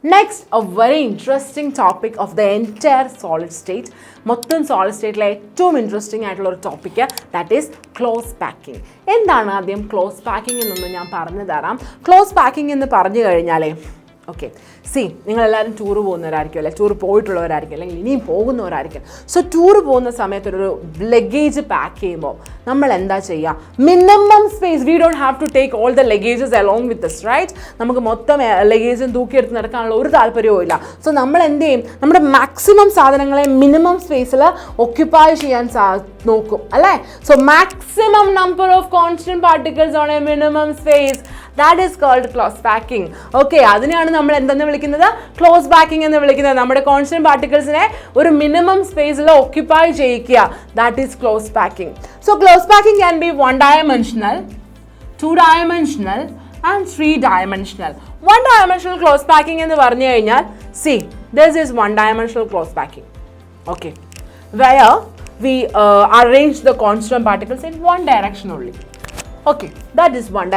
Next, a very interesting topic of the entire solid state. മൊത്തം solid stateലെ ഏറ്റവും interesting ആയിട്ടുള്ള ഒരു topic that is close packing. എന്താണ് ആദ്യം ക്ലോസ് പാക്കിംഗ് എന്നൊന്ന് ഞാൻ പറഞ്ഞു തരാം. ക്ലോസ് പാക്കിംഗ് എന്ന് പറഞ്ഞു കഴിഞ്ഞാലേ ഓക്കെ നിങ്ങളെല്ലാവരും ടൂർ പോകുന്നവരായിരിക്കും അല്ലെ, ടൂർ പോയിട്ടുള്ളവരായിരിക്കും അല്ലെങ്കിൽ ഇനിയും പോകുന്നവരായിരിക്കും. സോ ടൂർ പോകുന്ന സമയത്ത് ഒരു ലഗേജ് പാക്ക് ചെയ്യുമ്പോൾ നമ്മൾ എന്താ ചെയ്യുക? Minimum space, we don't have to take all the luggages along with this, right? നമുക്ക് മൊത്തം ലഗേജും തൂക്കിയെടുത്ത് നടക്കാനുള്ള ഒരു താല്പര്യവും ഇല്ല. സോ നമ്മൾ എന്ത് ചെയ്യും? നമ്മുടെ മാക്സിമം സാധനങ്ങളെ മിനിമം സ്പേസിൽ ഒക്യുപ്പൈ ചെയ്യാൻ നോക്കും അല്ലേ? So maximum number of constant particles on A minimum space, that is called close packing. Okay, അതിനെയാണ് നമ്മൾ എന്തെന്ന് വിളിക്കുന്നത്? ക്ലോസ് പാക്കിംഗ് എന്ന് വിളിക്കുന്നത്. നമ്മുടെ കോൺസ്റ്റന്റ് പാർട്ടിക്കിൾസിനെ ഒരു മിനിമം സ്പേസിൽ ഓക്യുപ്പൈ ചെയ്യിക്കുക, that is close packing. So close packing can be 1 dimensional, 2 dimensional and 3 dimensional. 1 dimensional close packing എന്ന് പറഞ്ഞു കഴിഞ്ഞാൽ this is 1 dimensional close packing. Okay, where we arrange the constant particles in one direction only. Okay, that is one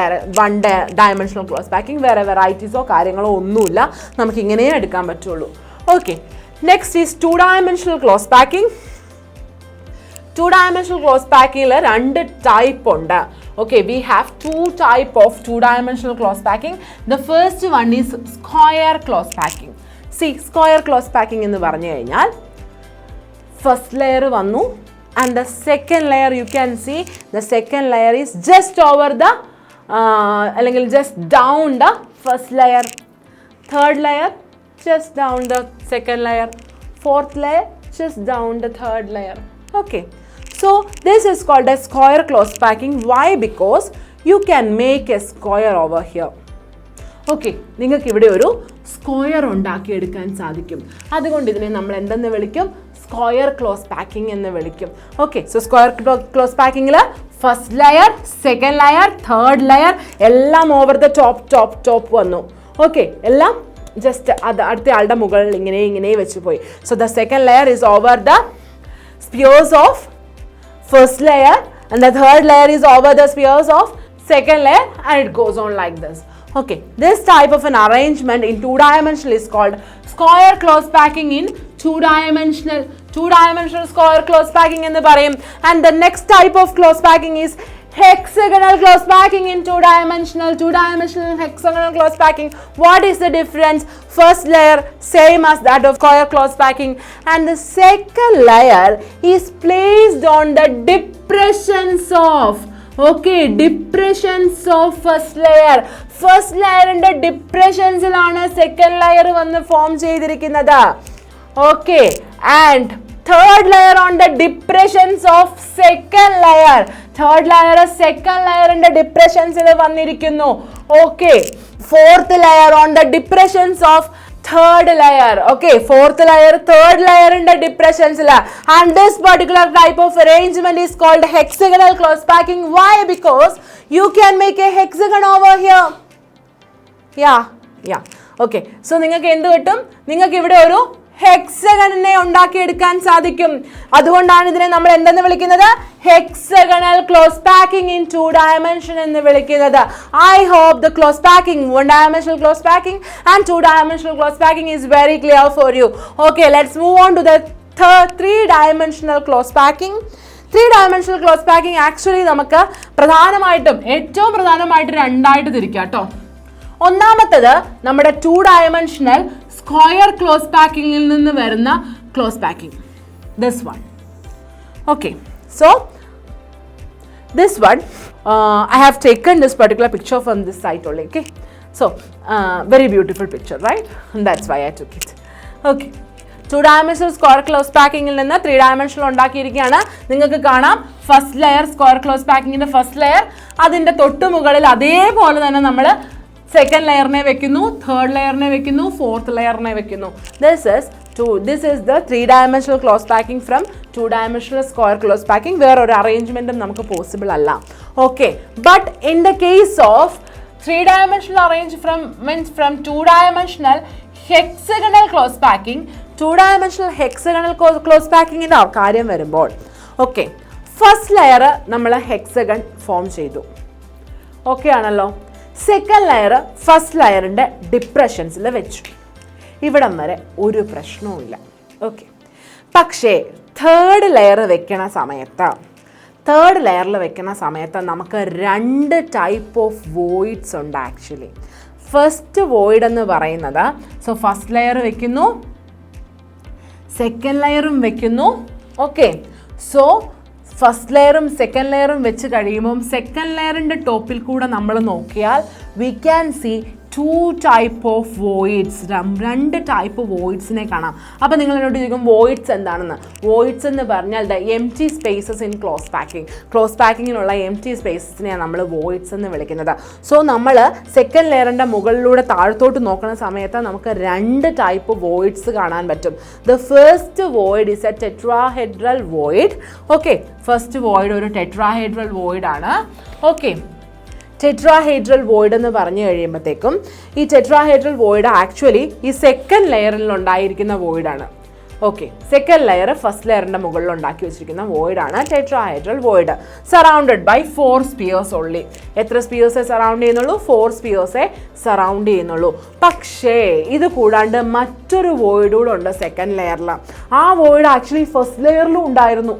dimensional close packing. വേറെ വെറൈറ്റീസോ കാര്യങ്ങളോ ഒന്നുമില്ല, നമുക്ക് ഇങ്ങനെ എടുക്കാൻ പറ്റുള്ളൂ. Okay, next is 2 dimensional close packing. 2 dimensional close packingൽ 2 type ഉണ്ട്. Okay, we have 2 type of 2 dimensional close packing. The first one is square close packing. Square close packing എന്ന് പറഞ്ഞു കഴിഞ്ഞാൽ ഫസ്റ്റ് ലെയർ വന്നു, and the second layer, you can see the second layer is just over the അല്ലെങ്കിൽ just down the first layer, third layer just down the second layer, fourth layer just down the third layer. Okay, so this is called a square close packing. Why? Because you can make a square over here. Okay, നിങ്ങൾക്ക് ഇവിടെ ഒരു square ഉണ്ടാക്കിയെടുക്കാൻ സാധിക്കും. അതുകൊണ്ട് ഇതിനെ നമ്മൾ എന്തെന്ന് വിളിക്കും? സ്ക്വയർ ക്ലോസ് പാക്കിംഗ് എന്ന് വിളിക്കും. ഓക്കെ, സോ സ്ക്വയർ ക്ലോസ് പാക്കിങ്ങിൽ first layer, second layer, third layer എല്ലാം ഓവർ ദ ടോപ്പ് വന്നു. ഓക്കെ, എല്ലാം ജസ്റ്റ് അത് അടുത്ത ആളുടെ മുകളിൽ ഇങ്ങനെ വെച്ച് പോയി. So the second layer is over the spheres of first layer and the third layer is over the spheres of second layer, and it goes on like this. Okay, this type of an arrangement in 2 dimensional is called square close packing in 2 dimensional. 2 dimensional square close packing in the parayum. And the next type of close packing is hexagonal close packing in 2 dimensional. 2 dimensional hexagonal close packing. What is the difference? First layer same as that of square close packing, and the second layer is placed on the depressions of, okay, depressions of first layer. First layer inde depressions ilana second layer vannu form cheyidirikkannathu. Okay, and third layer on the depressions of second layer. Third layer second layer inde depressions il vannirikkunnu. Okay, fourth layer on the depressions of third layer. Okay, fourth layer, third layer in the depressions la. And this particular type of arrangement is called hexagonal close packing. Why? Because you can make a hexagon over here. Yeah. Okay, so നിങ്ങൾക്ക് എന്ത് കിട്ടും? നിങ്ങൾക്ക് ഇവിടെ ഒരു ഹെക്സഗണിനെ ഉണ്ടാക്കിയെടുക്കാൻ സാധിക്കും. അതുകൊണ്ടാണ് ഇതിനെ നമ്മൾ എന്തെന്ന് വിളിക്കുന്നത്? Hexagonal close packing in 2 dimension എന്ന് വിളിക്കുന്നത്. I hope the close packing, 1 dimensional close packing and 2 dimensional close packing is very clear for you. Okay, let's move on to the 3 dimensional close packing. 3 dimensional close packing actually നമുക്ക് ഏറ്റവും പ്രധാനമായിട്ട് രണ്ടായിട്ട് തിരിക്കാം കേട്ടോ. ഒന്നാമത്തേത് നമ്മുടെ 2 dimensional സ്ക്വയർ ക്ലോസ് പാക്കിങ്ങിൽ നിന്ന് വരുന്ന close packing, this one. Okay, so this one I have taken this particular picture from this site only. Okay, so very beautiful picture, right? And that's why I took it. Okay, 2 dimensional square close പാക്കിങ്ങിൽ നിന്ന് 3 dimensional ഉണ്ടാക്കിയിരിക്കുകയാണ്. നിങ്ങൾക്ക് കാണാം first layer square close പാക്കിങ്ങിന്റെ first layer, അതിന്റെ തൊട്ട് മുകളിൽ അതേപോലെ തന്നെ നമ്മൾ സെക്കൻഡ് ലെയറിനെ വെക്കുന്നു, തേർഡ് ലെയറിനെ വെക്കുന്നു, ഫോർത്ത് ലെയറിനെ വെക്കുന്നു. This is the 3 dimensional close packing from 2 dimensional square close packing. വേറൊരു അറേഞ്ച്മെന്റും നമുക്ക് പോസിബിൾ അല്ല. Okay, but in the case of 3 dimensional arrangement from 2 dimensional hexagonal close packing, 2 dimensional hexagonal close packing ന്റെ കാര്യം വരുമ്പോൾ, okay, first layer നമ്മൾ hexagon form ചെയ്തു. Okay ആണല്ലോ. Second layer first ലെയറിൻ്റെ ഡിപ്രഷൻസിൽ വെച്ചു. ഇവിടം വരെ ഒരു പ്രശ്നവുമില്ല. ഓക്കെ, പക്ഷേ തേർഡ് ലെയറിൽ വെക്കണ സമയത്ത് നമുക്ക് 2 ടൈപ്പ് ഓഫ് വോയിഡ്സ് ഉണ്ട് ആക്ച്വലി. ഫസ്റ്റ് വോയിഡ് എന്ന് പറയുന്നത്, സോ ഫസ്റ്റ് ലെയർ വെക്കുന്നു, സെക്കൻഡ് ലെയറും വെക്കുന്നു. ഓക്കെ, സോ ഫസ്റ്റ് ലെയറും സെക്കൻഡ് ലെയറും വെച്ച് കഴിയുമ്പം സെക്കൻഡ് ലെയറിൻ്റെ ടോപ്പിൽ കൂടെ നമ്മൾ നോക്കിയാൽ we can see 2 type of voids, 2 type വോയിഡ്സിനെ കാണാം. അപ്പോൾ നിങ്ങൾ എന്നോട് ചോദിക്കും വോയിഡ്സ് എന്താണെന്ന്. വോയിഡ്സ് എന്ന് പറഞ്ഞാൽ the empty spaces in close പാക്കിങ്ങിലുള്ള എംപ്റ്റി സ്പേസസിനെയാണ് നമ്മൾ വോയിഡ്സ് എന്ന് വിളിക്കുന്നത്. സോ നമ്മൾ സെക്കൻഡ് ലെയറിൻ്റെ മുകളിലൂടെ താഴത്തോട്ട് നോക്കുന്ന സമയത്ത് നമുക്ക് 2 ടൈപ്പ് വോയിഡ്സ് കാണാൻ പറ്റും. The first void is a tetrahedral void. Okay, first void ഒരു ടെട്രാഹെഡ്രൽ വോയിഡ് ആണ്. ഓക്കെ, ടെട്രാഹെഡ്രൽ വോയിഡ് എന്ന് പറഞ്ഞു കഴിയുമ്പോഴത്തേക്കും ഈ ടെട്രാഹെഡ്രൽ വോയിഡ് ആക്ച്വലി ഈ സെക്കൻഡ് ലെയറിൽ ഉണ്ടായിരിക്കുന്ന വോയിഡാണ്. ഓക്കെ, സെക്കൻഡ് ലെയർ ഫസ്റ്റ് ലെയറിൻ്റെ മുകളിൽ ഉണ്ടാക്കി വെച്ചിരിക്കുന്ന വോയിഡാണ് tetrahedral void. Surrounded by 4 spheres only. എത്ര സ്പിയേഴ്സേ സറൗണ്ട് ചെയ്യുന്നുള്ളൂ? 4 സ്പിയേഴ്സേ സറൗണ്ട് ചെയ്യുന്നുള്ളൂ. പക്ഷേ ഇത് കൂടാണ്ട് മറ്റൊരു വോയിഡ് കൂടെ ഉണ്ട് സെക്കൻഡ് ലെയറിൽ. ആ വോയിഡ് ആക്ച്വലി ഫസ്റ്റ് ലെയറിലും ഉണ്ടായിരുന്നു.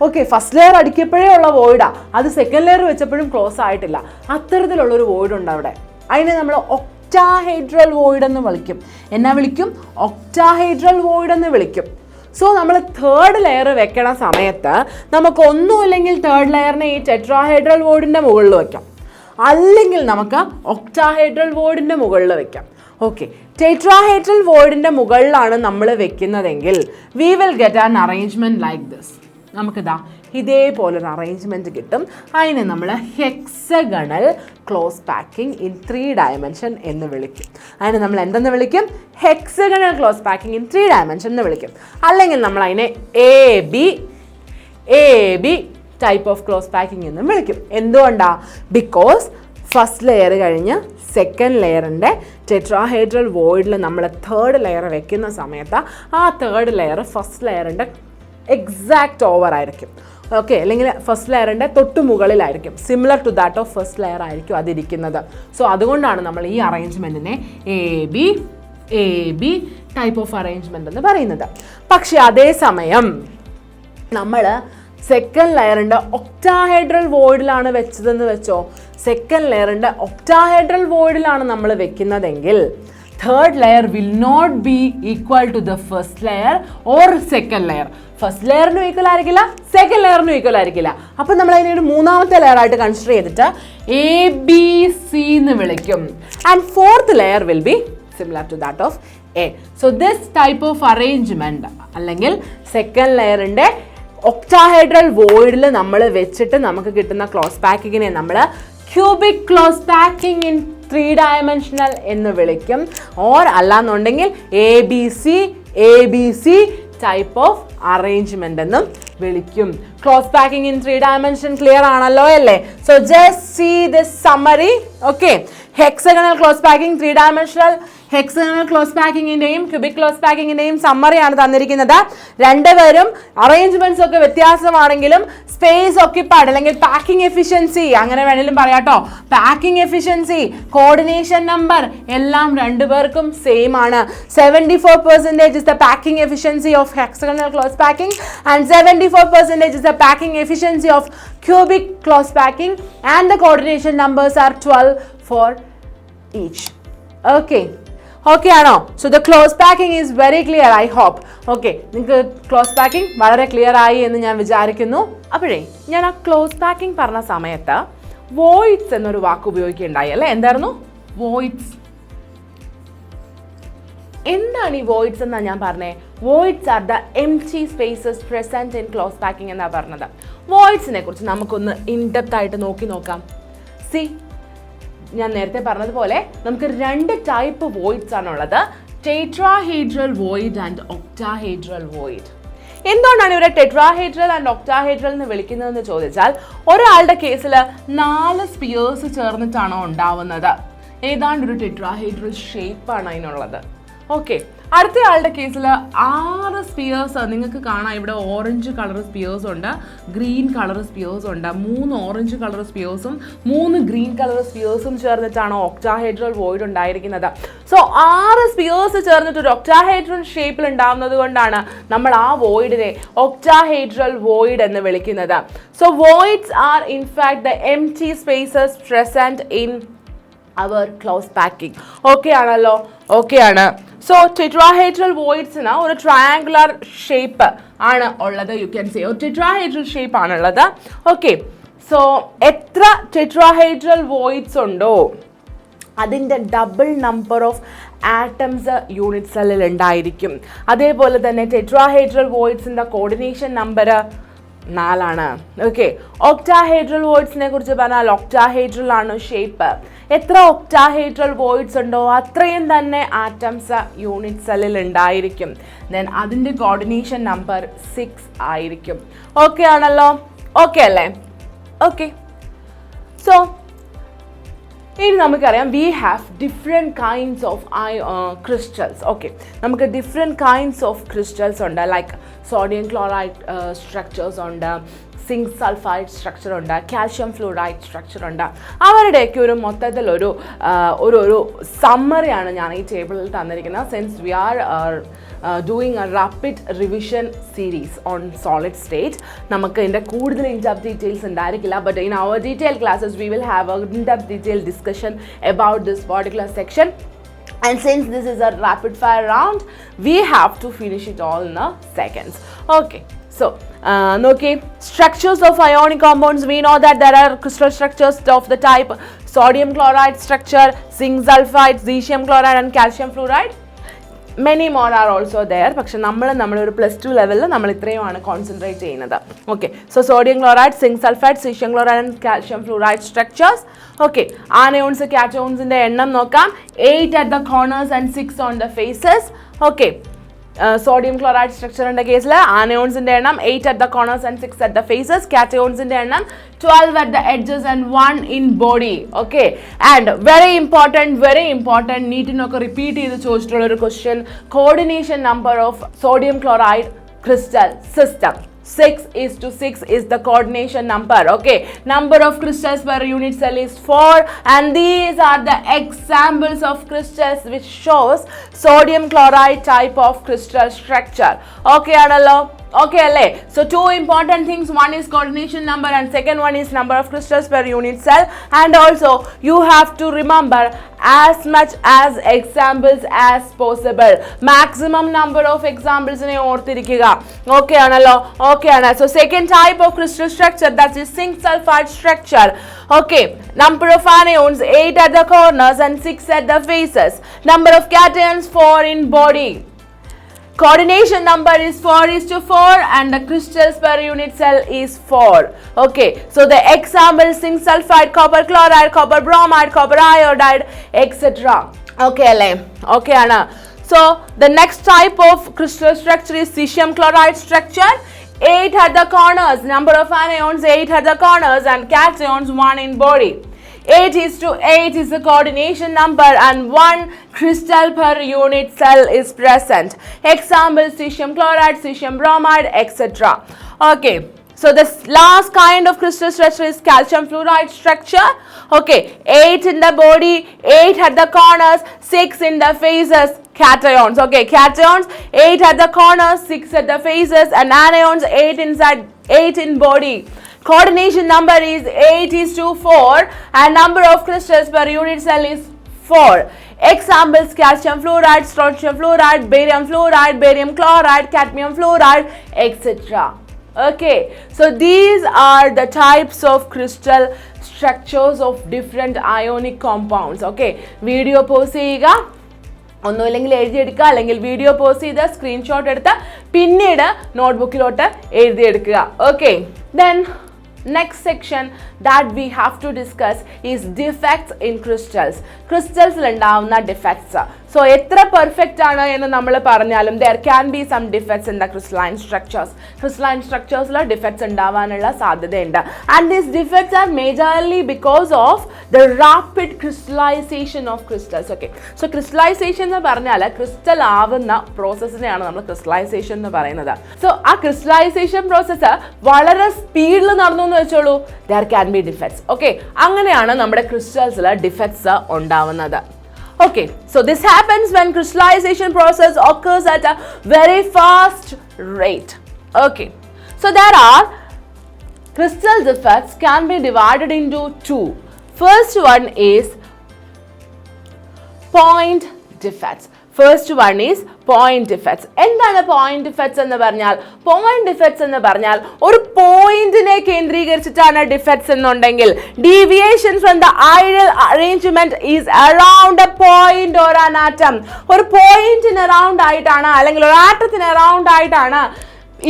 ഓക്കെ, ഫസ്റ്റ് ലെയർ അടിക്കപ്പോഴേ ഉള്ള വോയിഡാ, അത് സെക്കൻഡ് ലെയർ വെച്ചപ്പോഴും ക്ലോസ് ആയിട്ടില്ല. അത്തരത്തിലുള്ളൊരു വോയിഡ് ഉണ്ട് അവിടെ. അതിനെ നമ്മൾ ഒക്ടാഹെഡ്രൽ വോയിഡ് എന്ന് വിളിക്കും. എന്നാ വിളിക്കും? ഒക്ടാഹെഡ്രൽ വോയിഡ് എന്ന് വിളിക്കും. സോ നമ്മൾ തേർഡ് ലെയർ വെക്കണ സമയത്ത് നമുക്ക് ഒന്നുമില്ലെങ്കിൽ തേർഡ് ലെയറിനെ ഈ ടെട്രാഹെഡ്രൽ വോയിഡിൻ്റെ മുകളിൽ വയ്ക്കാം, അല്ലെങ്കിൽ നമുക്ക് ഒക്ടാഹെഡ്രൽ വോയിഡിൻ്റെ മുകളിൽ വയ്ക്കാം. ഓക്കെ, ടെട്രാഹെഡ്രൽ വോയിഡിൻ്റെ മുകളിലാണ് നമ്മൾ വെക്കുന്നതെങ്കിൽ we will get an arrangement like this. നമുക്കിതാ ഇതേപോലൊരു അറേഞ്ച്മെൻറ്റ് കിട്ടും. അതിനെ നമ്മൾ hexagonal close packing in 3 dimension എന്ന് വിളിക്കും. അതിനെ നമ്മൾ എന്തെന്ന് വിളിക്കും? Hexagonal close packing in 3 dimension എന്ന് വിളിക്കും. അല്ലെങ്കിൽ നമ്മൾ അതിനെ A B type of close packing എന്നും വിളിക്കും. എന്തുകൊണ്ടാണ്? ബിക്കോസ് ഫസ്റ്റ് ലെയർ കഴിഞ്ഞ് സെക്കൻഡ് ലെയറിൻ്റെ ടെട്രാഹെഡ്രൽ വോയിഡിൽ നമ്മൾ തേർഡ് ലെയർ വെക്കുന്ന സമയത്ത് ആ തേർഡ് ലെയർ ഫസ്റ്റ് ലെയറിൻ്റെ എക്സാക്റ്റ് ഓവർ ആയിരിക്കും. ഓക്കെ, അല്ലെങ്കിൽ ഫസ്റ്റ് ലെയറിൻ്റെ തൊട്ട് മുകളിലായിരിക്കും. Similar to that of first layer ആയിരിക്കും അതിരിക്കുന്നത്. സോ അതുകൊണ്ടാണ് നമ്മൾ ഈ അറേഞ്ച്മെൻറ്റിനെ A B type of arrangement എന്ന് പറയുന്നത്. പക്ഷേ അതേസമയം നമ്മൾ സെക്കൻഡ് ലെയറിൻ്റെ ഒക്ടാഹെഡ്രൽ വോയിഡിലാണ് വെച്ചതെന്ന് വെച്ചോ, സെക്കൻഡ് ലെയറിൻ്റെ ഒക്ടാഹെഡ്രൽ വോയിഡിലാണ് നമ്മൾ വെക്കുന്നതെങ്കിൽ third layer will not be equal to the first layer or second layer. First ലെയറിനും ഈക്വൽ ആയിരിക്കില്ല, സെക്കൻഡ് ലെയറിനും ഈക്വൽ ആയിരിക്കില്ല. അപ്പം നമ്മൾ അതിനെ ഒരു മൂന്നാമത്തെ ലെയർ ആയിട്ട് കൺസിഡർ ചെയ്തിട്ട് ABC എന്ന് വിളിക്കും. And fourth layer will be similar to that of A. So this type of arrangement അല്ലെങ്കിൽ സെക്കൻഡ് ലെയറിൻ്റെ ഒക്ടാഹെഡ്രൽ വോയിഡിൽ നമ്മൾ വെച്ചിട്ട് നമുക്ക് കിട്ടുന്ന ക്ലോസ് പാക്കിങ്ങിനെ നമ്മൾ cubic close packing in 3 dimensional എന്ന് വിളിക്കും. ഓർ അല്ലാന്നുണ്ടെങ്കിൽ ABC ടൈപ്പ് ഓഫ് അറേഞ്ച്മെന്റ് എന്നും വിളിക്കും. Close packing in 3 dimension clear ആണല്ലോ അല്ലേ? So just see this summary. Okay, hexagonal close packing 3 dimensional hexagonal close പാക്കിങ്ങിൻ്റെയും ക്യൂബിക് ക്ലോസ് പാക്കിങ്ങിൻ്റെയും സമ്മറിയാണ് തന്നിരിക്കുന്നത്. രണ്ടുപേരും അറേഞ്ച്മെന്റ്സ് ഒക്കെ വ്യത്യാസമാണെങ്കിലും സ്പേസ് ഓക്യുപ്പൈഡ് അല്ലെങ്കിൽ പാക്കിംഗ് എഫിഷ്യൻസി അങ്ങനെ വേണമെങ്കിലും പറയാട്ടോ, പാക്കിംഗ് എഫിഷ്യൻസി, കോർഡിനേഷൻ നമ്പർ എല്ലാം രണ്ടുപേർക്കും സെയിം ആണ്. 74% is the packing efficiency of hexagonal close packing and 74% is the packing efficiency of cubic close packing, and the coordination numbers are 12 for each. Okay ആണോ? So the close packing is very clear, I hope. Okay, നിങ്ങൾക്ക് close packing വളരെ clear ആയി എന്ന് ഞാൻ വിചാരിക്കുന്നു. അപ്പോഴേ ഞാൻ ആ ക്ലോസ് പാക്കിംഗ് പറഞ്ഞ സമയത്ത് വോയിഡ്സ് എന്നൊരു വാക്ക് ഉപയോഗിക്കുകയുണ്ടായി അല്ലേ? എന്തായിരുന്നു വോയിഡ്സ്? എന്താണ് ഈ വോയിഡ്സ് എന്നാണ് ഞാൻ പറഞ്ഞത്? Voids are the empty spaces present in close packing എന്നാണ് പറഞ്ഞത്. വോയിഡ്സിനെ കുറിച്ച് നമുക്കൊന്ന് ഇൻഡെപ്ത് ആയിട്ട് നോക്കാം. സി, ഞാൻ നേരത്തെ പറഞ്ഞതുപോലെ നമുക്ക് 2 ടൈപ്പ് വോയിഡ്സ് ആണുള്ളത്, tetrahedral void and octahedral void. എന്തുകൊണ്ടാണ് ഇവരെ ടെട്രാഹെഡ്രൽ ആൻഡ് ഒക്ടാഹെഡ്രൽ എന്ന് വിളിക്കുന്നതെന്ന് ചോദിച്ചാൽ, ഒരാളുടെ കേസിൽ 4 സ്പിയേഴ്സ് ചേർന്നിട്ടാണോ ഉണ്ടാവുന്നത്. ഏതാണ്ട് ഒരു ടെട്രാഹെഡ്രൽ ഷേപ്പാണ് അതിനുള്ളത്. ഓക്കെ, അടുത്ത ആളുടെ കേസിൽ 6 സ്പിയേഴ്സ് നിങ്ങൾക്ക് കാണാം. ഇവിടെ ഓറഞ്ച് കളർ സ്പിയേഴ്സ് ഉണ്ട്, ഗ്രീൻ കളർ സ്പിയേഴ്സ് ഉണ്ട്. 3 ഓറഞ്ച് കളർ സ്പിയേഴ്സും 3 ഗ്രീൻ കളർ സ്പിയേഴ്സും ചേർന്നിട്ടാണ് ഒക്ടാഹെഡ്രൽ വോയിഡ് ഉണ്ടായിരിക്കുന്നത്. സോ 6 സ്പിയേഴ്സ് ചേർന്നിട്ട് ഒരു ഒക്ടാഹെഡ്രൽ ഷേപ്പിൽ ഉണ്ടാവുന്നത് കൊണ്ടാണ് നമ്മൾ ആ വോയിഡിനെ ഒക്ടാഹെഡ്രൽ വോയിഡ് എന്ന് വിളിക്കുന്നത്. So voids are in fact the empty spaces present in our close packing. Okay ആണല്ലോ? ഓക്കെ ആണ്. സോ ടെട്രാഹെഡ്രൽ വോയിഡ്സിന് ഒരു ട്രയാങ്കുലർ ഷേപ്പ് ആണ് ഉള്ളത്. യു ക്യാൻ സേ ഒരു ടെട്രാഹെഡ്രൽ ഷേപ്പ് ആണുള്ളത്. ഓക്കെ, സോ എത്ര ടെട്രാഹെഡ്രൽ വോയിഡ്സ് ഉണ്ടോ അതിൻ്റെ double number of atoms unit സെല്ലിൽ ഉണ്ടായിരിക്കും. അതേപോലെ തന്നെ ടെട്രാഹെഡ്രൽ വോയിഡ്സിൻ്റെ കോർഡിനേഷൻ നമ്പർ 4. ഓക്കെ, ഒക്ടാഹെഡ്രൽ വോയിഡ്സിനെ കുറിച്ച് പറഞ്ഞാൽ ഒക്ടാഹെഡ്രൽ ആണ് ഷേപ്പ്. എത്ര ഒക്ടാഹെഡ്രൽ വോയിഡ്സ് ഉണ്ടോ അത്രയും തന്നെ ആറ്റംസ് യൂണിറ്റ് സെല്ലിൽ ഉണ്ടായിരിക്കും. ദെൻ അതിൻ്റെ കോർഡിനേഷൻ നമ്പർ 6 ആയിരിക്കും. ഓക്കെ ആണല്ലോ? ഓക്കെ അല്ലേ? ഓക്കെ, സോ ഇനി നമുക്കറിയാം we have different kinds of crystals. Okay, നമുക്ക് ഡിഫറെൻറ്റ് കൈൻഡ്സ് ഓഫ് ക്രിസ്റ്റൽസ് ഉണ്ട്. ലൈക്ക് സോഡിയം ക്ലോറൈഡ് സ്ട്രക്ചേഴ്സ് ഉണ്ട്, സിങ്ക് സൾഫൈഡ് സ്ട്രക്ചർ ഉണ്ട്, കാൽഷ്യം ഫ്ലൂറൈഡ് സ്ട്രക്ചർ ഉണ്ട്. അവരുടെയൊക്കെ ഒരു മൊത്തത്തിലൊരു ഒരു സമ്മറിയാണ് ഞാൻ ഈ ടേബിളിൽ തന്നിരിക്കുന്നത്. Since we are doing a rapid revision series on solid state, നമുക്ക് ഇതിൻ്റെ കൂടുതൽ ഇൻഡെപ്ത് ഡീറ്റെയിൽസ് ഉണ്ടായിരിക്കില്ല. But in our detail classes we will have a in depth detail discussion about this particular section. And since this is a rapid fire round, we have to finish it all in a seconds. Okay, so okay, structures of ionic compounds. We know that there are crystal structures of the type sodium chloride structure, zinc sulfide, cesium chloride and calcium fluoride. Many more are also there. പക്ഷെ നമ്മളൊരു +2 ലെവലിൽ നമ്മൾ ഇത്രയുമാണ് concentrate ചെയ്യുന്നത്. Okay, so sodium chloride, zinc sulphide, caesium chloride and calcium fluoride structures. Okay, anions കാറ്റയോൺസിൻ്റെ എണ്ണം നോക്കാം. 8 at the corners and 6 on the faces. Okay, sodium chloride സ്ട്രക്ചറിൻ്റെ കേസിൽ ആനയോൺസിൻ്റെ എണ്ണം 8 at the corners and 6 at the faces. കാറ്റയോൺസിൻ്റെ എണ്ണം 12 at the edges and 1 in body. Okay, and very important നീറ്റിനൊക്കെ repeat ചെയ്ത് ചോദിച്ചിട്ടുള്ളൊരു question, coordination number of sodium chloride crystal system. 6:6 is the coordination number. Okay, number of crystals per unit cell is 4, and these are the examples of crystals which shows sodium chloride type of crystal structure. Okay adallo? Okay alle? So 2 important things, one is coordination number and second one is number of crystals per unit cell. And also you have to remember as much as examples as possible. Maximum number of examples ne orthirikkuka. Okay anallo? Okay ana. So second type of crystal structure, that is zinc sulfide structure. Okay, number of anions 8 at the corners and 6 at the faces. Number of cations 4 in body. Coordination number is 4:4 and the crystals per unit cell is 4. Okay, so the example zinc sulfide, copper chloride, copper bromide, copper iodide, etc. Okay alle? Okay ana. So the next type of crystal structure is cesium chloride structure. 8 at the corners, number of anions 8 at the corners and cations 1 in body. 8:8 is the coordination number and 1 crystal per unit cell is present. Example cesium chloride, cesium bromide, etc. Okay, so the last kind of crystal structure is calcium fluoride structure. Okay, 8 in the body, 8 at the corners, 6 in the faces. Cations. Okay, cations 8 at the corners, 6 at the faces, and anions 8 inside, 8 in body. Coordination number is 8:4 and number of crystals per unit cell is 4. Examples calcium fluoride, strontium fluoride, barium fluoride, barium chloride, cadmium fluoride, etc. Okay, so these are the types of crystal structures of different ionic compounds. Okay, video pause ചെയ്യുക, ഒന്നുമില്ലെങ്കിൽ എഴുതിയെടുക്കുക, അല്ലെങ്കിൽ video pause ചെയ്ത് screenshot എടുത്ത് പിന്നീട് നോട്ട്ബുക്കിലോട്ട് എഴുതിയെടുക്കുക. Okay, then next section that we have to discuss is defects in crystals. Crystals il undavuna defects. So etra perfect aanu ennu nammal paranjalum there can be some defects in the crystalline structures. Crystalline structures la defects undavanulla sadhyadayundu, and these defects are majorly because of the rapid crystallization of crystals. Okay, so crystallization എന്ന് പറഞ്ഞാൽ crystal ആവുന്ന പ്രോസസ്സിനെയാണ് നമ്മൾ crystallization എന്ന് പറയുന്നത്. So ആ crystallization process വളരെ സ്പീഡിൽ നടന്നു എന്ന് വെച്ചോളൂ, there can be defects. Okay, അങ്ങനെയാണ് നമ്മുടെ ക്രിസ്റ്റൽസിൽ ഡിഫക്ട്സ് ഉണ്ടാവുന്നത്. Okay, so this happens when crystallization process occurs at a very fast rate. Okay, so there are crystal defects can be divided into two. First one is point defects. First one is point defects. എന്താണ് point defects എന്ന് പറഞ്ഞാൽ? Point defects എന്ന് പറഞ്ഞാൽ ഒരു പോയിന്റിനെ കേന്ദ്രീകരിച്ചിട്ടാണ് defects എന്നുണ്ടെങ്കിൽ deviation from the ideal arrangement is around a point or an atom. ഒരു പോയിന്റിന് അറൗണ്ട് ആയിട്ടാണ് അല്ലെങ്കിൽ ഒരു ആറ്റത്തിന് അറൗണ്ട് ആയിട്ടാണ്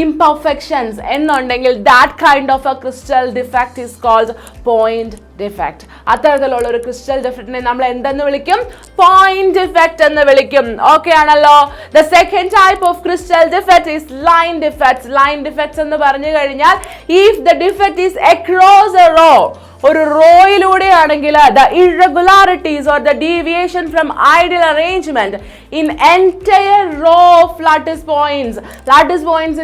imperfections എന്നുണ്ടെങ്കിൽ that kind of a crystal defect is called point defect. അത്തരത്തിലുള്ള ഒരു ക്രിസ്റ്റൽ ഡിഫക്റ്റിനെ നമ്മൾ എന്തെന്ന് വിളിക്കും? point defect എന്ന് വിളിക്കും. ഓക്കെ ആണല്ലോ. The second type of crystal defect is line defects. Line defects എന്ന് പറഞ്ഞു കഴിഞ്ഞാൽ if the defect is across a row, ഒരു റോയിലൂടെ ആണെങ്കിൽ the irregularities or the deviation from ideal arrangement in entire row of lattice points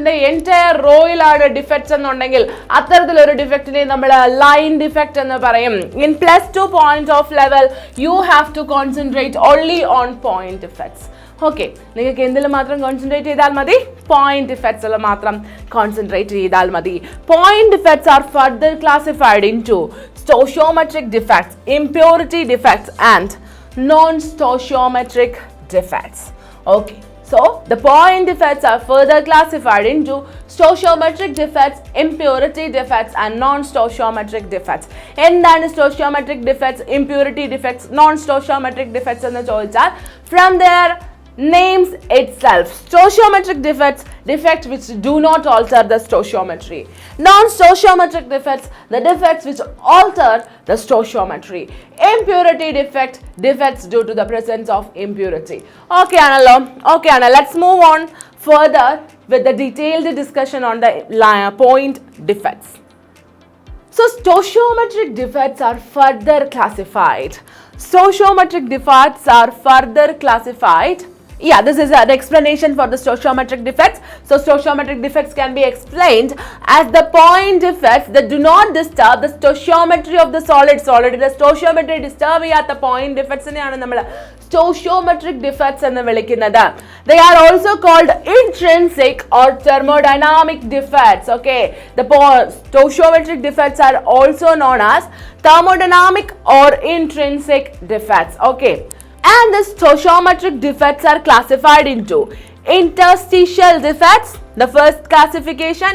in the entire റോയിലാണ് defects എന്നുണ്ടെങ്കിൽ അത്തരത്തിലൊരു ഡിഫക്റ്റിനെ നമ്മൾ line defect എന്ന് പറയും. In +2 points of level you have to concentrate only on point defects. Okay, നിങ്ങൾക്ക് എന്തിൽ മാത്രം concentrate ചെയ്താൽ മതി? പോയിന്റ് ഡിഫക്ട്സിൽ മാത്രം കോൺസെൻട്രേറ്റ് ചെയ്താൽ മതി. Point defects R further classified into stoichiometric defects, impurity defects and non-stoichiometric defects. Okay, so the point defects are further classified into stoichiometric defects, impurity defects and non-stoichiometric defects. എന്താണ് stoichiometric defects, impurity defects, non-stoichiometric defects എന്ന് ചോദിച്ചാൽ from their names itself, stoichiometric defects, defects which do not alter the stoichiometry. Non-stoichiometric defects, the defects which alter the stoichiometry. Impurity defect, defects due to the presence of impurity. Okay analo, okay anna, let's move on further with the detailed discussion on the point defects. So stoichiometric defects are further classified. Stoichiometric defects are further classified. Yeah, this is an explanation for the stoichiometric defects. So stoichiometric defects can be explained as the point defects that do not disturb the stoichiometry of the solid. The stoichiometry disturb ചെയ്യാത്ത point defects നെയാണ് നമ്മൾ stoichiometric defects എന്ന് വിളിക്കുന്നത്. They are also called intrinsic or thermodynamic defects. Okay, the stoichiometric defects are also known as thermodynamic or intrinsic defects. Okay, and the stoichiometric defects are classified into interstitial defects. The first classification,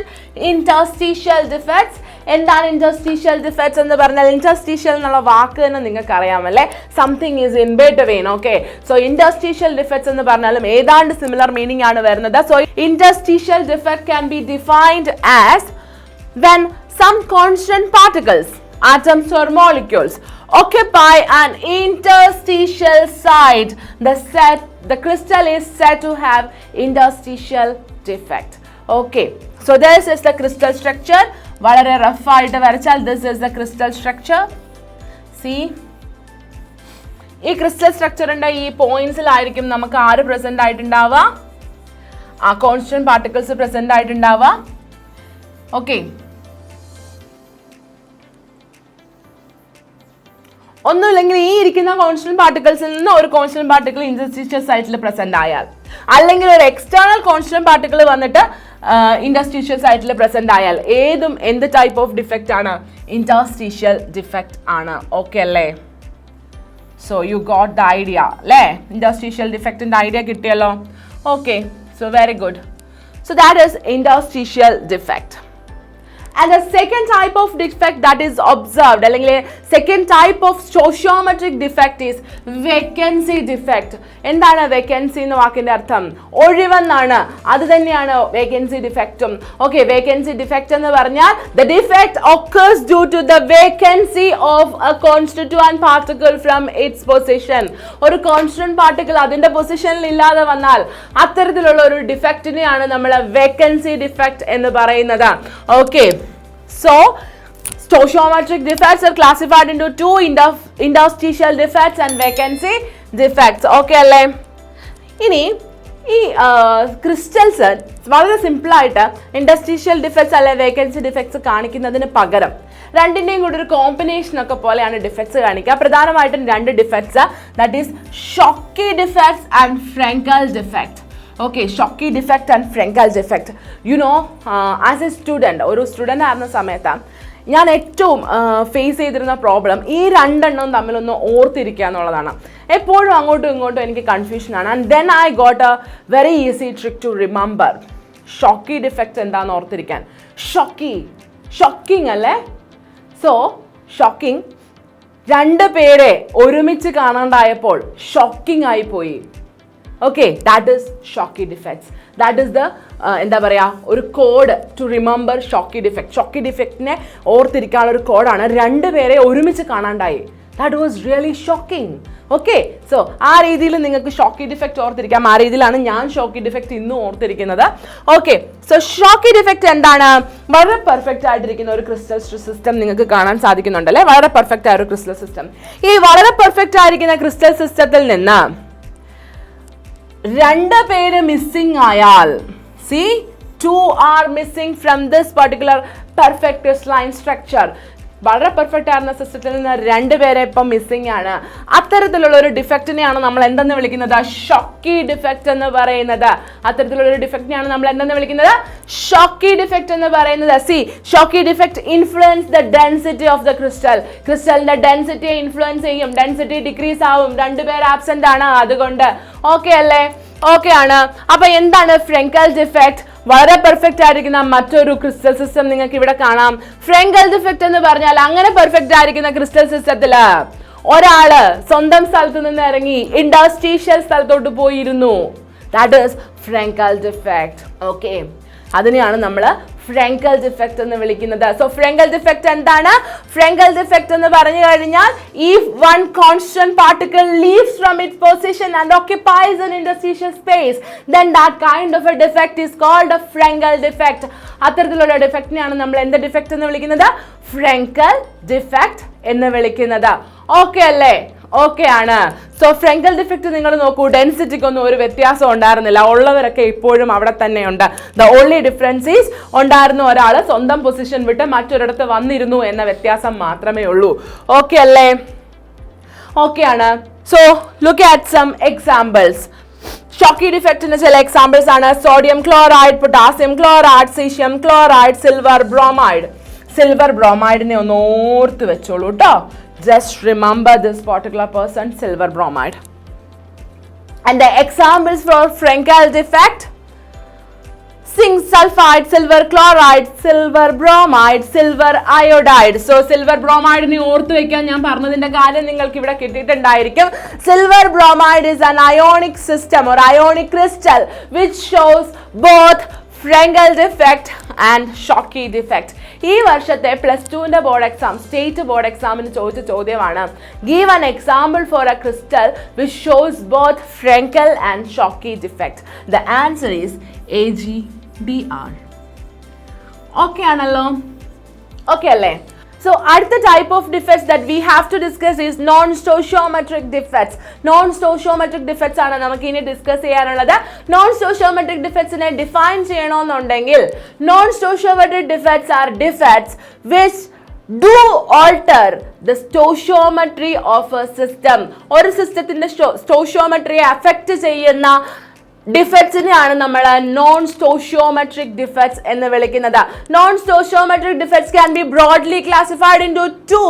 interstitial defects. എന്താണ് interstitial defects എന്ന് പറഞ്ഞാൽ? interstitial എന്നുള്ള വാക്ക് തന്നെ നിങ്ങൾക്ക് അറിയാമല്ലേ, something is in between. Okay, so interstitial defects എന്ന് പറഞ്ഞാലും ഏതാണ്ട് സിമിലർ മീനിങ് ആണ് വരുന്നത്. So interstitial defect can be defined as when some constant particles, atoms or molecules occupy an interstitial site, the crystal is said to have interstitial defect. Okay, so this is the crystal structure. വളരെ rough ആയിട്ട് വരച്ചാൽ this is the crystal structure. See, ഈ crystal സ്ട്രക്ചറിന്റെ ഈ പോയിന്റ്സിലായിരിക്കും നമുക്ക് ആര് present ആയിട്ടുണ്ടാവുക? ആ constant particles present ആയിട്ടുണ്ടാവുക. Okay, ഒന്നുമില്ലെങ്കിൽ ഈ ഇരിക്കുന്ന കോൺസ്റ്റന്റ് പാർട്ടിക്കിൾസിൽ നിന്ന് ഒരു കോൺസ്റ്റന്റ് പാർട്ടിക്കിൾ ഇന്റർസ്റ്റീഷ്യൽ സൈറ്റിൽ പ്രസന്റ് ആയാൽ, അല്ലെങ്കിൽ ഒരു എക്സ്റ്റേണൽ കോൺസ്റ്റന്റ് പാർട്ടിക്കിൾ വന്നിട്ട് ഇന്റർസ്റ്റീഷ്യൽ സൈറ്റിൽ പ്രസന്റ് ആയാൽ എന്ത് ടൈപ്പ് ഓഫ് ഡിഫക്റ്റ് ആണ്? ഇന്റർസ്റ്റീഷ്യൽ ഡിഫക്റ്റ് ആണ്. ഓക്കെ അല്ലേ? So you got the idea അല്ലേ? ഇന്റർസ്റ്റീഷ്യൽ ഡിഫക്റ്റിന്റെ ഐഡിയ കിട്ടിയല്ലോ. Okay, so very good. So that is interstitial defect. And the second type of defect that is observed, അല്ലെങ്കിൽ second type of stoichiometric defect is vacancy defect. എന്താണ് vacancy എന്ന വാക്കിന്റെ അർത്ഥം? ഒഴിവെന്നാണ്. അത് തന്നെയാണ് vacancy defectഉം. Okay, vacancy defect എന്ന് പറഞ്ഞാൽ the defect occurs due to the vacancy of a constituent particle from its position. ഒരു കോൺസ്റ്റന്റ് പാർട്ടിക്കിൾ അതിന്റെ പൊസിഷനിൽ ഇല്ലാതെ വന്നാൽ അത്തരത്തിലുള്ള ഒരു ഡിഫക്റ്റിനെയാണ് നമ്മൾ vacancy defect എന്ന് പറയുന്നത്. Okay, so Stoichiometric defects are classified into two: interstitial defects and vacancy defects. Okay അല്ലേ? ഇനി ഈ ക്രിസ്റ്റൽസ് വളരെ സിമ്പിളായിട്ട് ഇൻഡസ്ട്രീഷ്യൽ ഡിഫക്ട്സ് അല്ലെ വേക്കൻസി ഡിഫക്ട്സ് കാണിക്കുന്നതിന് പകരം രണ്ടിൻ്റെയും കൂടി ഒരു കോമ്പിനേഷൻ ഒക്കെ പോലെയാണ് ഡിഫക്ട്സ് കാണിക്കുക. പ്രധാനമായിട്ടും രണ്ട് defects, that is Schottky defects and ഫ്രെങ്കൽ defect. Okay, Schottky defect and ഫ്രെങ്കൽ defect. You know, as A student, ഒരു സ്റ്റുഡൻ്റ് ആയിരുന്ന സമയത്ത് ഞാൻ ഏറ്റവും ഫേസ് ചെയ്തിരുന്ന പ്രോബ്ലം ഈ രണ്ടെണ്ണം തമ്മിലൊന്ന് ഓർത്തിരിക്കുക എന്നുള്ളതാണ്. എപ്പോഴും അങ്ങോട്ടും ഇങ്ങോട്ടും എനിക്ക് കൺഫ്യൂഷനാണ്. And then I got a very easy trick to remember. Schottky defect എന്താണെന്ന് ഓർത്തിരിക്കാൻ. ഷോക്കിംഗ് അല്ലേ? സോ ഷോക്കിംഗ്, രണ്ട് പേരെ ഒരുമിച്ച് കാണാണ്ടായപ്പോൾ ഷോക്കിംഗ് ആയിപ്പോയി. Okay, that is Schottky defects. That is the എന്താ പറയുക, ഒരു code to remember Schottky defect. Schottky ഡിഫക്റ്റിനെ ഓർത്തിരിക്കാനുള്ള ഒരു കോഡാണ്. രണ്ട് പേരെ ഒരുമിച്ച് കാണാണ്ടായി. That was really shocking. Okay, so ആ രീതിയിൽ നിങ്ങൾക്ക് ഷോക്കി ഡിഫക്റ്റ് ഓർത്തിരിക്കാം. ആ രീതിയിലാണ് ഞാൻ ഷോക്കി ഡിഫക്റ്റ് ഇന്നും ഓർത്തിരിക്കുന്നത്. ഓക്കെ, സോ ഷോക്കി ഡിഫക്റ്റ് എന്താണ്? വളരെ പെർഫെക്റ്റ് ആയിട്ടിരിക്കുന്ന ഒരു ക്രിസ്റ്റൽ സിസ്റ്റം നിങ്ങൾക്ക് കാണാൻ സാധിക്കുന്നുണ്ടല്ലേ? വളരെ പെർഫെക്റ്റ് ആയ ഒരു ക്രിസ്റ്റൽ സിസ്റ്റം. ഈ വളരെ പെർഫെക്റ്റ് ആയിരിക്കുന്ന ക്രിസ്റ്റൽ സിസ്റ്റത്തിൽ നിന്ന് രണ്ട് പേര് മിസ്സിംഗ് ആയാൽ, C, 2 are missing from this particular perfect crystalline structure. വളരെ പെർഫെക്റ്റ് ആയിരുന്ന സിസ്റ്റത്തിൽ നിന്ന് രണ്ടുപേരെ ഇപ്പം മിസ്സിംഗ് ആണ്. അത്തരത്തിലുള്ള ഒരു ഡിഫക്റ്റിനെയാണ് നമ്മൾ എന്തെന്ന് വിളിക്കുന്നത്? ഷോക്കി ഡിഫക്റ്റ് എന്ന് പറയുന്നത്. അത്തരത്തിലുള്ള ഒരു ഡിഫക്റ്റിനെയാണ് നമ്മൾ എന്തെന്ന് വിളിക്കുന്നത്? ഷോക്കി ഡിഫക്റ്റ് എന്ന് പറയുന്നത്. See, Schottky defect influence the density of the crystal. ക്രിസ്റ്റലിന്റെ ഡെൻസിറ്റിയെ ഇൻഫ്ലുവൻസ് ചെയ്യും. ഡെൻസിറ്റി ഡിക്രീസ് ആവും. രണ്ടുപേർ ആബ്സെന്റ് ആണ്. അതുകൊണ്ട് ഓക്കെ അല്ലേ? ഓക്കെ ആണ്. അപ്പൊ എന്താണ് ഫ്രെങ്കൽ ഡിഫക്റ്റ്? വളരെ പെർഫെക്റ്റ് ആയിരിക്കുന്ന മറ്റൊരു ക്രിസ്റ്റൽ സിസ്റ്റം നിങ്ങൾക്ക് ഇവിടെ കാണാം. ഫ്രെങ്കൽ ഡിഫക്റ്റ് എന്ന് പറഞ്ഞാൽ അങ്ങനെ പെർഫെക്റ്റ് ആയിരിക്കുന്ന ക്രിസ്റ്റൽ സിസ്റ്റത്തില് ഒരാള് സ്വന്തം സ്ഥലത്ത് നിന്ന് ഇറങ്ങി ഇൻഡസ്ട്രീഷ്യൽ സ്ഥലത്തോട്ട് പോയിരുന്നു. That is ഫ്രെങ്കൽ defect. ഓക്കെ, അതിനെയാണ് നമ്മൾ ഫ്രെങ്കൽ ഡിഫക്റ്റ് എന്ന് വിളിക്കുന്നത്. സോ ഫ്രെങ്കൽ ഡിഫക്റ്റ് എന്താണ്? ഫ്രെങ്കൽ ഡിഫക്റ്റ് എന്ന് പറഞ്ഞു കഴിഞ്ഞാൽ if one constant particle leaves from its position and occupies an interstitial space, then that kind of a defect is called a Frenkel defect. അത്തരത്തിലുള്ള ഡിഫക്റ്റിനെയാണ് നമ്മൾ എന്ത് ഡിഫക്റ്റ് എന്ന് വിളിക്കുന്നത്? ഫ്രെങ്കൽ ഡിഫക്റ്റ് എന്ന് വിളിക്കുന്നത്. ഓക്കെ അല്ലേ? ഓക്കെ ആണ്. സോ ഫ്രെങ്കൽ ഡിഫക്റ്റ് നിങ്ങൾ നോക്കൂ, ഡെൻസിറ്റിക്കൊന്നും ഒരു വ്യത്യാസം ഉണ്ടായിരുന്നില്ല. ഉള്ളവരൊക്കെ ഇപ്പോഴും അവിടെ തന്നെയുണ്ട്. ദ ഓൺലി ഡിഫറൻസ് ഈസ് ഉണ്ടായിരുന്ന ഒരാൾ സ്വന്തം പൊസിഷൻ വിട്ട് മറ്റൊരിടത്ത് വന്നിരുന്നു എന്ന വ്യത്യാസം മാത്രമേ ഉള്ളൂ. ഓക്കെ അല്ലേ? ഓക്കെ ആണ്. So look at some examples. Schottky ഡിഫക്റ്റിന് ചില എക്സാമ്പിൾസ് ആണ്: sodium chloride, potassium chloride, caesium chloride, silver bromide. Silver ബ്രോമൈഡിനെ ഒന്ന് ഓർത്ത് വെച്ചോളൂ കേട്ടോ. Just remember this particular person, silver bromide. And the examples for Frenkel defect: zinc sulfide, silver chloride, silver bromide, silver iodide. So silver bromide ni ഓർത്തു വെക്കാൻ ഞാൻ പറഞ്ഞതിന്റെ കാര്യം നിങ്ങൾക്ക് ഇവിടെ കിട്ടിയിട്ടുണ്ടായിരിക്കും. Silver bromide is an ionic system or ionic crystal which shows both Frenkel defect and Schottky defect. ഈ വർഷത്തെ +2 board exam, state board എക്സാമിന് ചോദിച്ച ചോദ്യമാണ്: give an example for A crystal which shows both ഫ്രെങ്കൽ and Schottky defect. The answer is AGDR. Okay ആണല്ലോ? Okay അല്ലേ? So അടുത്ത type of defects that we have to discuss is non-sociometric defects. Non-sociometric defects ആണ് നമുക്ക് ഇനി discuss ചെയ്യാനുള്ളത്. Non-sociometric defects നെ define ചെയ്യണമെന്നുണ്ടെങ്കിൽ non-sociometric defects are defects which do alter the stoichiometry of a system. ഒരു സിസ്റ്റത്തിന്റെ സ്റ്റോഷിയോമെട്രിയെ അഫക്റ്റ് ചെയ്യുന്ന ഡിഫക്ട്സിനെയാണ് നമ്മൾ നോൺ സ്റ്റോഷിയോമെട്രിക് ഡിഫക്ട്സ് എന്ന് വിളിക്കുന്നത്. Non stoichiometric defects can be broadly classified into 2,